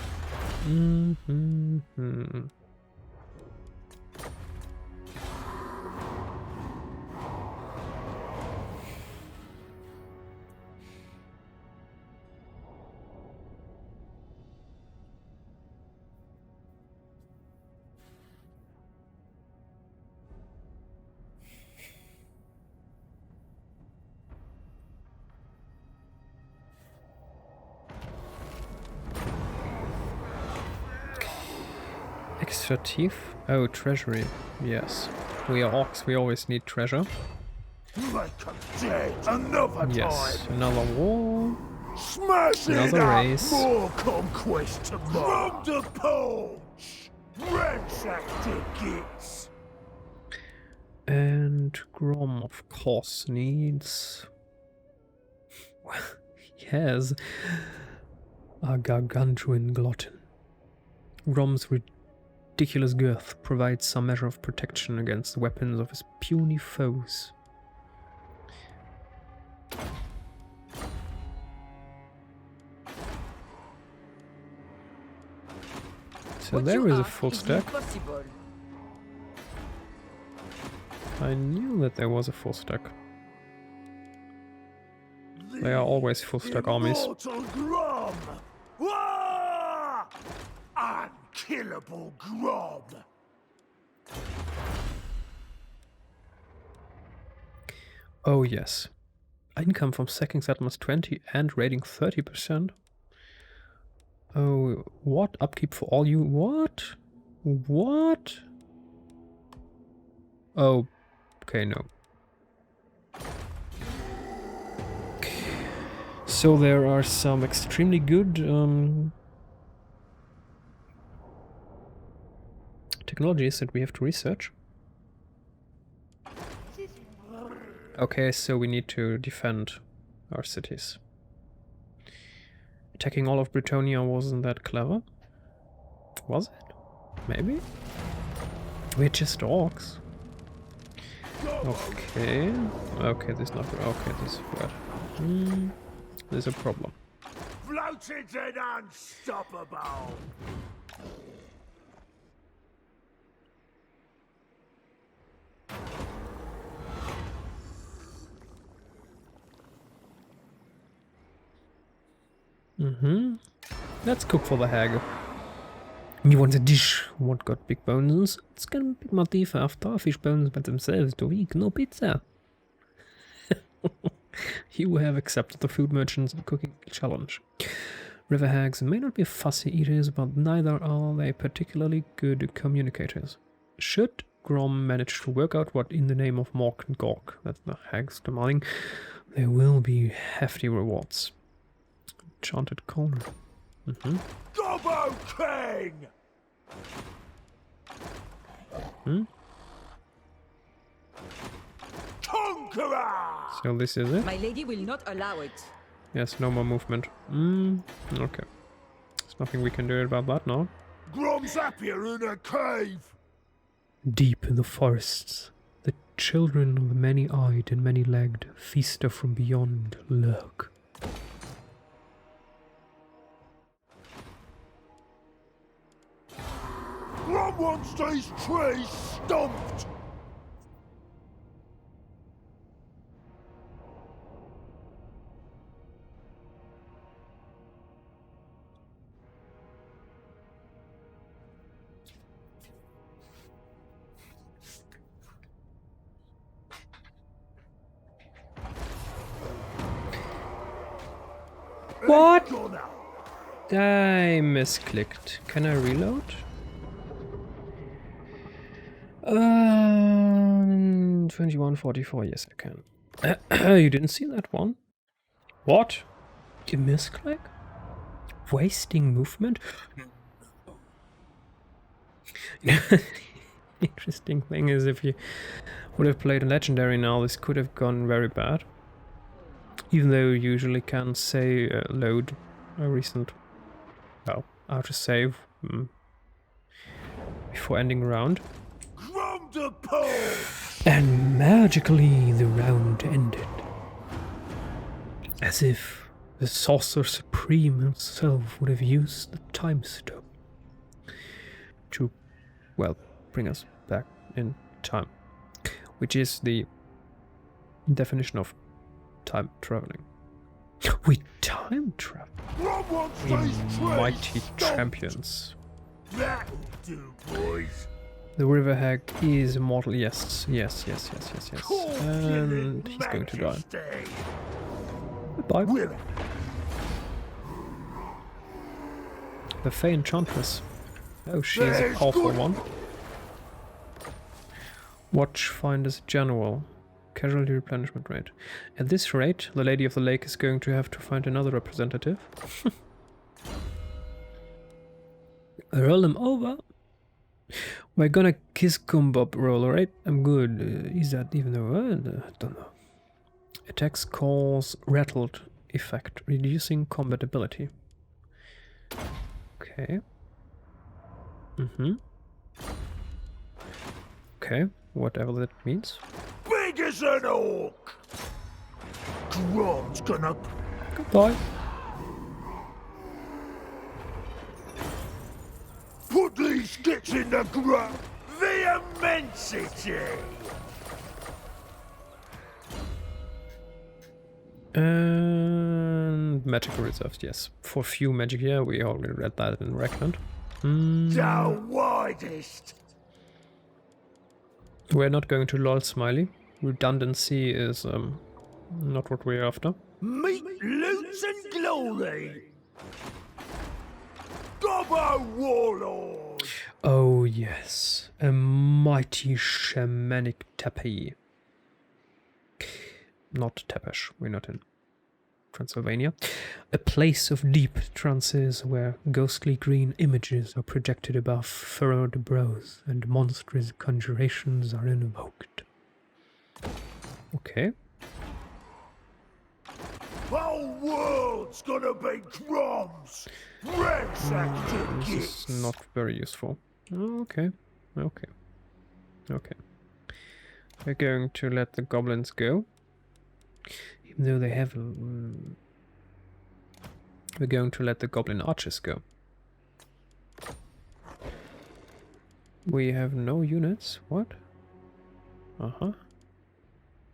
Extra teeth? Oh, treasury. Yes. We are orcs, we always need treasure. Make 'em dead. Another Yes, time. another war. Smash Another it up. race. More conquest tomorrow. GROM THE PAUNCH. Ransack tickets. And Grom, of course, needs... yes. A gargantuan glutton. Grom's ridiculous girth provides some measure of protection against the weapons of his puny foes. So there is a full stack. I knew that there was a full stack. They are always full stack armies. Immortal Grom. Waaagh! Unkillable Grom. Oh yes. Income from sacking settlements 20 and raiding 30%. Oh, what? Upkeep for all you... What? What? Oh, okay, no. So there are some extremely good technologies that we have to research. Okay, so we need to defend our cities. Attacking all of Britannia wasn't that clever. Was it? Maybe? We're just orcs. Okay. Okay, this is not... Okay, this is bad. There's a problem. Floated and unstoppable! Let's cook for the hag. You want a dish? What got big bones? It's gonna be motif after fish bones by themselves to eat, no pizza. You have accepted the food merchant's cooking challenge. River hags may not be fussy eaters, but neither are they particularly good communicators. Should GROM manage to work out what in the name of Mork and Gork, that's the hags demanding, there will be hefty rewards. Enchanted corner. Gobbo King! Conqueror! So this is it? My lady will not allow it. Yes, no more movement. Okay. There's nothing we can do about that now. Grom's happier in a cave! Deep in the forests, the children of the many-eyed and many-legged feaster from beyond lurk. Grom wants these trees stomped! What? Gonna. I misclicked. Can I reload? 2144, yes I can. You didn't see that one? What? You misclick? Wasting movement? Interesting thing is, if you would have played a legendary now, this could have gone very bad. Even though you usually can say load a recent, well, autosave before ending round. GROM THE PAUNCH! And magically the round ended. As if the Sorcerer Supreme himself would have used the time stone to, well, bring us back in time. Which is the definition of time traveling. We time travel. Grom wants We these trees mighty stomped! champions. That'll do, boys. The river hag is immortal. Yes. Cool And killing he's going to die. majesty. Goodbye. Will it? The Fey Enchantress. Oh, she is a There's powerful good- one. Watchfinder's General. Casualty replenishment rate. At this rate, the Lady of the Lake is going to have to find another representative. Roll them over. We're gonna kiss Kumbob roll, right? I'm good. Is that even a word? I don't know. Attacks cause rattled effect, reducing combat ability. Okay. Okay, whatever that means. Big as an orc! Grom's gonna Goodbye. put these skits in the ground. The immensity! And magical reserves, yes. For few magic, yeah, we already read that in Reikland. The widest! We're not going to lol smiley. Redundancy is not what we're after. Meet loots and glory! Gobbo Warlord! Oh yes, a mighty shamanic tepe. Not Tepesh, we're not in Transylvania. A place of deep trances where ghostly green images are projected above furrowed brows and monstrous conjurations are invoked. Okay. Whole world's gonna be crumbs! Ransacked to This gits! is not very useful. Okay. Okay. Okay. We're going to let the goblins go. Even though they have... we're going to let the goblin archers go. We have no units. What? Uh-huh.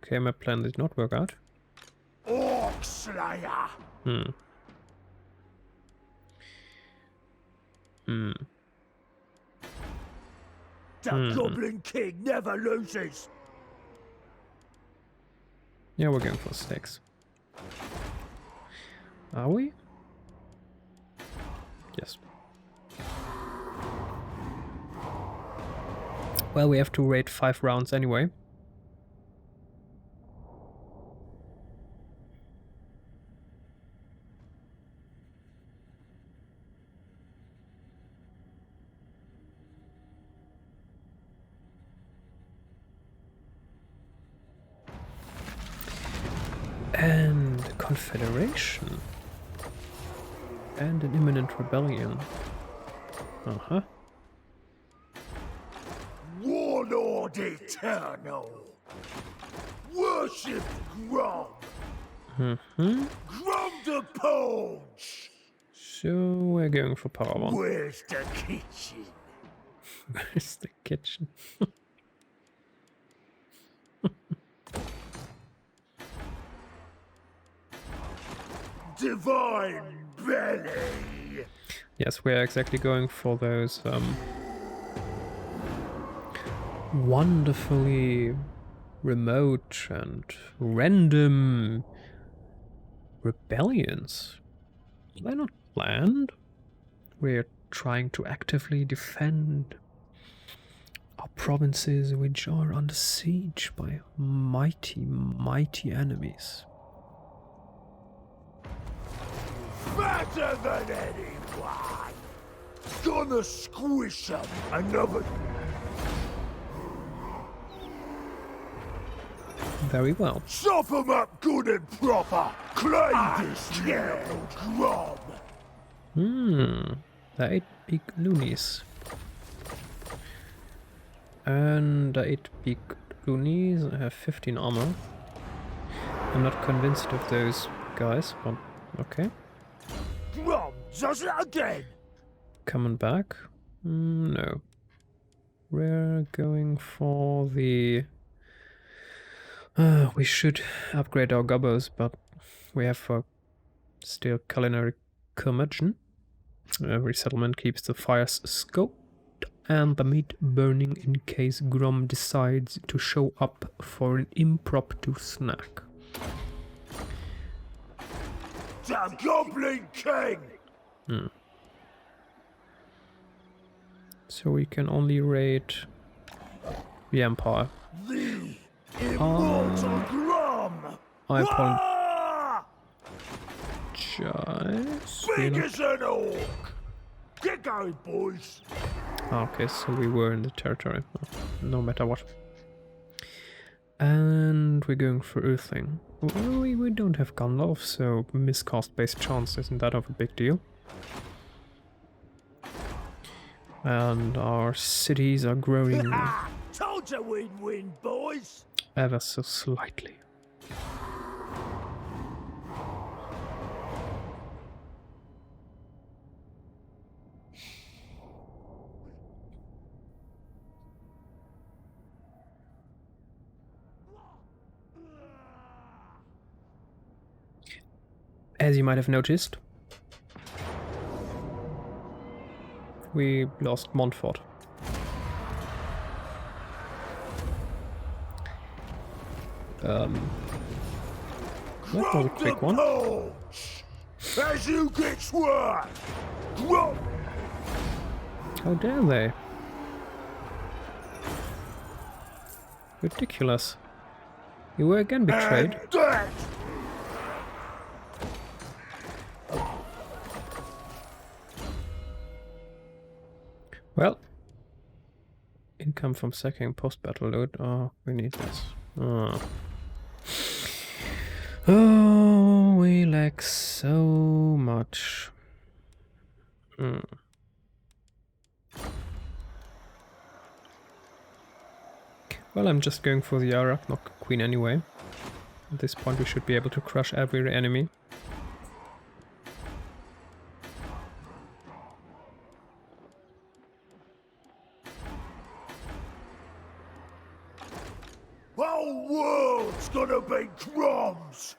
Okay, my plan did not work out. Orc Slayer! Hmm. The Goblin King never loses! Yeah, we're going for stakes. Are we? Yes. Well, we have to wait 5 rounds anyway. And confederation. And an imminent rebellion. Uh-huh. Warlord Eternal! Worship Grom! Mm-hmm. Grom the Paunch! So we're going for power one. Where's the kitchen? Where's the kitchen? Divine Belly! Yes, we're exactly going for those wonderfully remote and random rebellions. They're not planned. We're trying to actively defend our provinces which are under siege by mighty, mighty enemies. Better than anyone! Gonna squish 'em another... Very well. Chop 'em up good and proper! Claim this little Grom! The 8 big loonies. And the 8 big loonies have 15 armor. I'm not convinced of those guys, but okay. Grom does it again! Coming back? No. We're going for the... we should upgrade our gobbos, but we have still culinary curmudgeon. Every settlement keeps the fires scoped and the meat burning in case Grom decides to show up for an impromptu snack. The Goblin King! So we can only raid the Empire. The Immortal Grom! I Ah! apologize. Big as an orc! Get going, boys! Okay, so we were in the territory, no matter what. And we're going for Earthling. Well, we don't have Gandalf, so miscast-based chance isn't that of a big deal. And our cities are growing Told you we'd win, boys! ever so slightly. As you might have noticed, we lost Montfort. That was a quick one. Paunch! As you get work! Grom! How dare they? Ridiculous. You were again betrayed. And dead! Well, income from sacking post-battle loot. Oh, we need this. Oh. Oh, we lack so much. Well, I'm just going for the Arachnog Queen anyway. At this point we should be able to crush every enemy. Whole world's gonna be crumbs!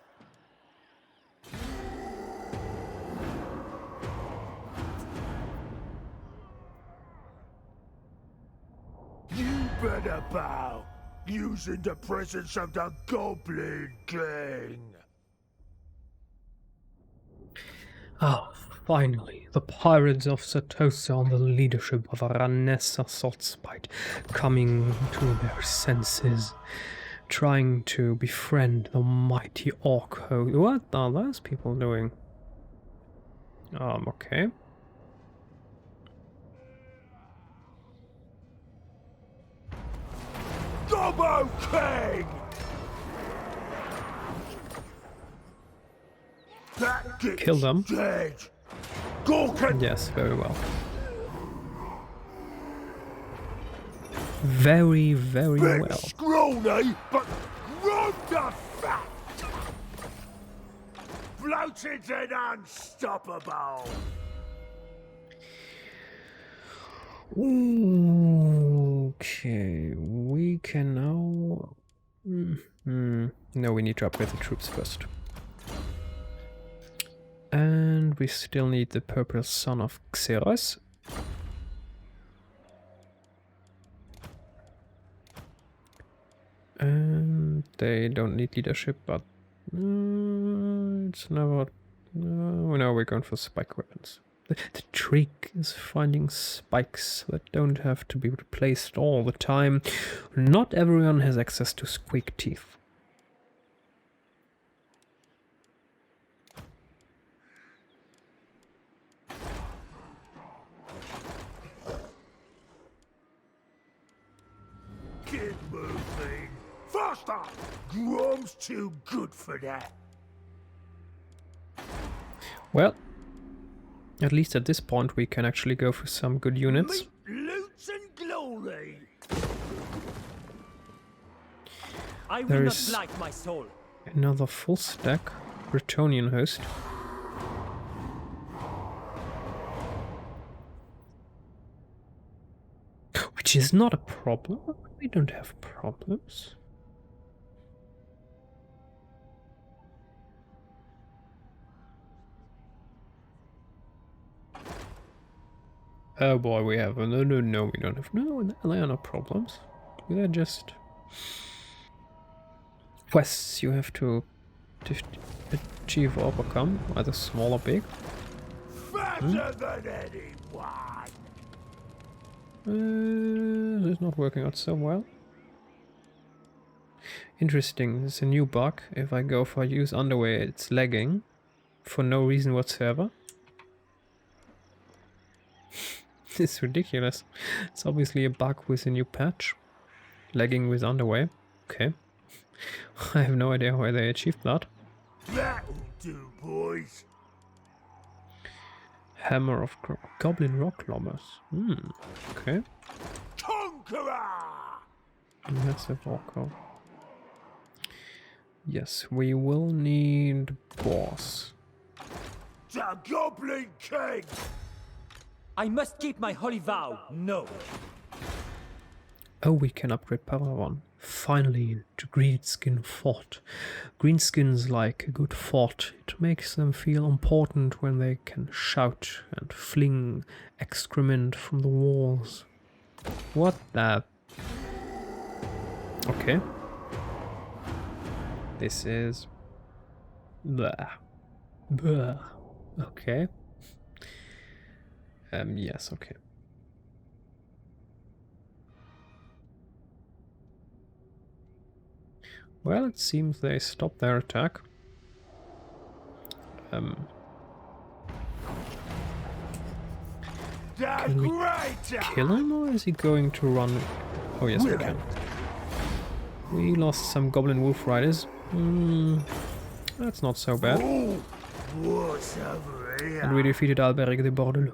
You better bow, using the presence of the Goblin King. Ah, finally, the pirates of Satosa under the leadership of Ranessa Saltspite coming to their senses, trying to befriend the mighty orc host. What are those people doing? Okay. Gobbo King! That gets Kill them. dead. Gorkin! Yes, very well. Very, very Bit well. scrawny, but run the fat! Bloated and unstoppable! Okay, we can now... No, we need to upgrade the troops first. And we still need the purple son of Xeros. And they don't need leadership, but it's never... No, we're going for spike weapons. The trick is finding spikes that don't have to be replaced all the time. Not everyone has access to squeak teeth. Get moving! Faster! Grom's too good for that. Well, at least at this point we can actually go for some good units. Meet loots and glory! I There will is- not blight my soul. Another full stack Bretonnian host. Which is not a problem. We don't have problems. Oh boy, we have... No, we don't have... No, they are no problems. They're just... quests you have to achieve or overcome, either small or big. Fatter than anyone! This is not working out so well. Interesting, there's a new bug. If I go for use underwear, it's lagging for no reason whatsoever. It's ridiculous. It's obviously a bug with a new patch. Lagging with underwear. Okay. I have no idea why they achieved that. That'll do, boys. Hammer of Goblin Rock Lommers. Okay. Conqueror! Massive orco. Yes, we will need boss. The Goblin King! I must keep my holy vow. No. Oh, we can upgrade Power 1. Finally, to Greenskin Fort. Greenskins like a good fort. It makes them feel important when they can shout and fling excrement from the walls. What the... Okay. This is... Blah. Blah. Okay. Yes, okay. Well, it seems they stopped their attack. Can we kill him, or is he going to run? Oh yes, we can. We lost some goblin wolf riders. That's not so bad. And we defeated Alberic de Bordelot.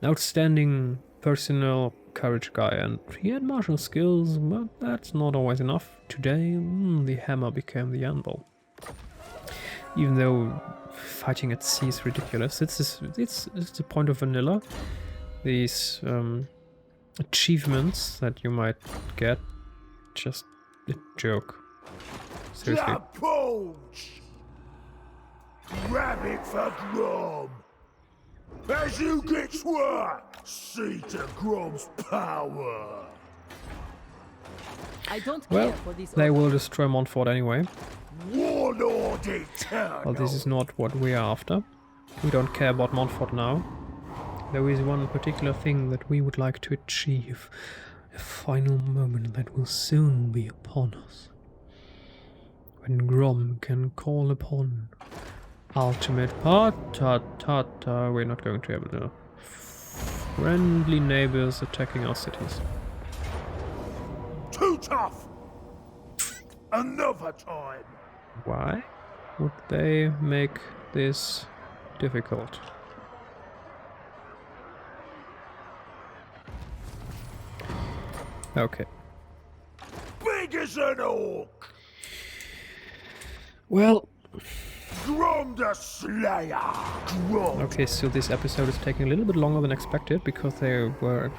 An outstanding personal courage guy, and he had martial skills, but that's not always enough. Today, the hammer became the anvil. Even though fighting at sea is ridiculous, it's the point of vanilla. These achievements that you might get, just a joke. Seriously. The Paunch! Grab it for Grom! As you get sworn, see to Grom's power! I don't Well, care for this. they will destroy Montfort anyway. Warlord Eternal! Well, this is not what we are after. We don't care about Montfort now. There is one particular thing that we would like to achieve. A final moment that will soon be upon us. When Grom can call upon ultimate part. We're not going to have the friendly neighbors attacking our cities. Too tough! Another time! Why would they make this difficult? Okay. Big as an orc! Well, Grom the Slayer! Grom! okay, so this episode is taking a little bit longer than expected because they were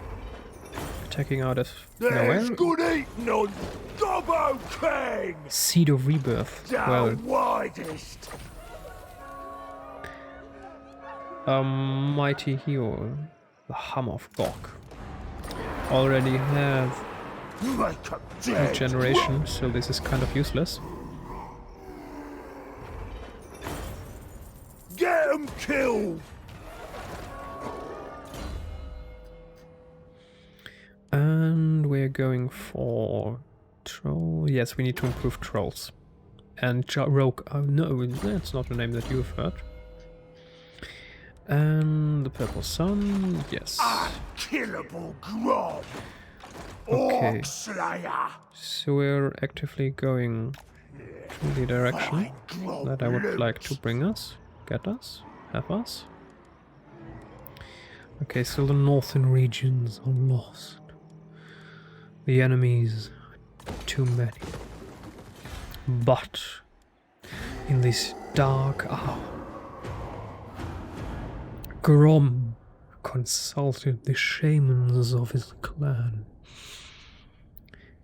attacking out of There's nowhere. good eating on Gobbo King! Seed of Rebirth. The Well, widest! mighty hero, the Hammer of Gog, already have Make 'em dead! regeneration, so this is kind of useless. Get 'em killed! And we're going for troll. Yes, we need to improve trolls. And rogue. Oh no, that's not the name that you've heard. And the purple sun. Yes. Unkillable Grom! Okay. Orc Slayer! So we're actively going to the direction Grom that I would lives. like to bring us, get us, have us. Okay, so the northern regions are lost. The enemies, too many. But in this dark hour, Grom consulted the shamans of his clan.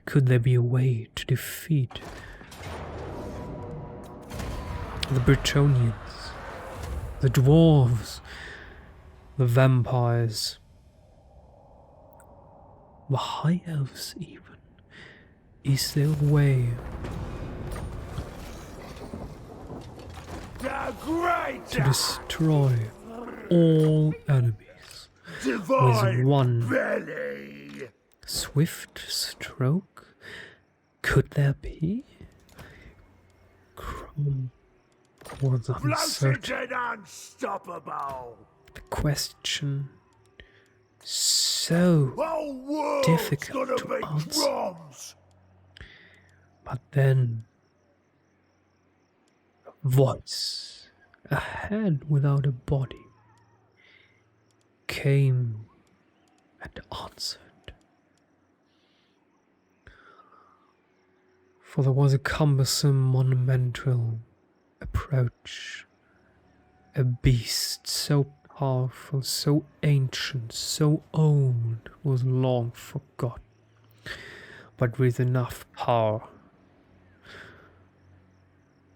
Could there be a way to defeat the Bretonnians, the dwarves, the vampires, the high elves even? Is there a way The great to destroy all enemies divine with one belly! swift stroke? Could there be? Grom was Floated uncertain. and unstoppable! The question so Whole world's difficult gonna to be answer. Groms! But then a voice, a head without a body, came and answered. For there was a cumbersome monumental approach, a beast so powerful, so ancient, so old, was long forgot, but with enough power,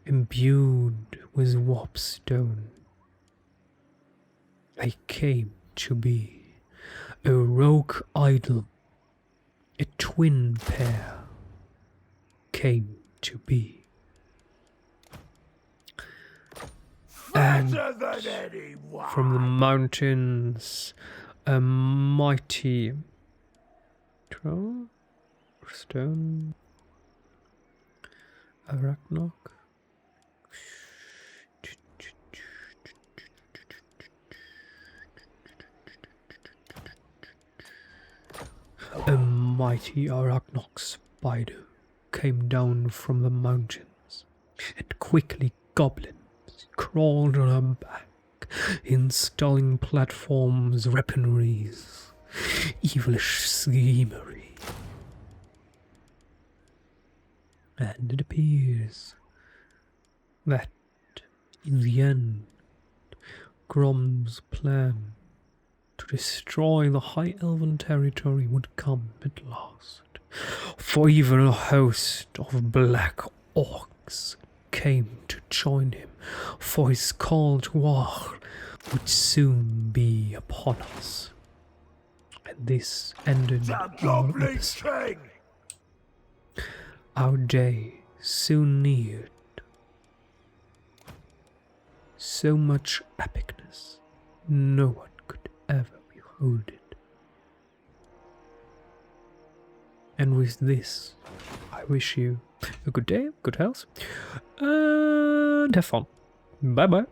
imbued with warpstone, they came to be a rogue idol, a twin pair came to be. And Better than anyone! from the mountains, a mighty troll, stone, Arachnok. A mighty Arachnok spider came down from the mountains, and quickly goblins crawled on her back, installing platforms, weaponries, evilish schemery. And it appears that, in the end, Grom's plan to destroy the High Elven territory would come at last, for even a host of black orcs came to join him, for his call to Waaagh would soon be upon us. And this ended The our Goblin episode. King! Our day soon neared. So much epicness, no one could ever behold it. And with this, I wish you a good day, good health, and have fun. Bye bye.